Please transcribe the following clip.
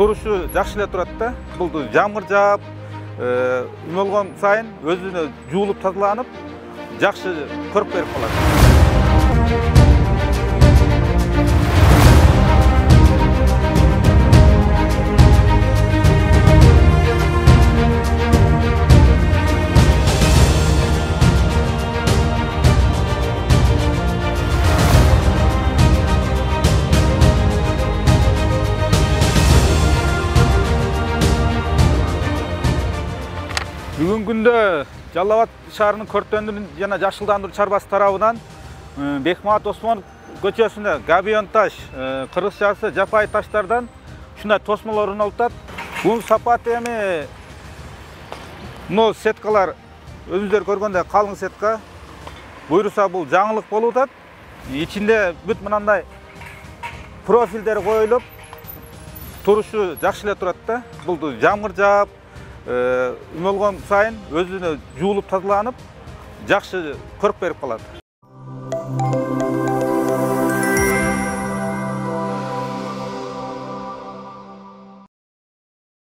турушу жакшы эле турат да. Бул жамгыр жаап, эме болгон сайын өзүнө жуулуп тазаланып, жакшы көрүп берип калат. Бүгүнкү күндө Жалал Абад шаарынын көрктөндүрүү жана жашылдандыруу чарбасы тарабынан Бекмамат Осмонов көчөсүнө габион таш, кыргызчасы жапайы таштардан ушундай тосмолор орнотулуп атат. Бул сапаты эми мына сеткалар өзүңүздөр көргөндөй калың сетка. Буйруса бул жаңылык болуп атат. Ичинде бүт мынандай профилдер коюлуп, турушу жакшы эле турат да. Бул жамгыр жаап, эме болгон сайын өзүнө жуулуп тазаланып, жакшы көрүп берип калат.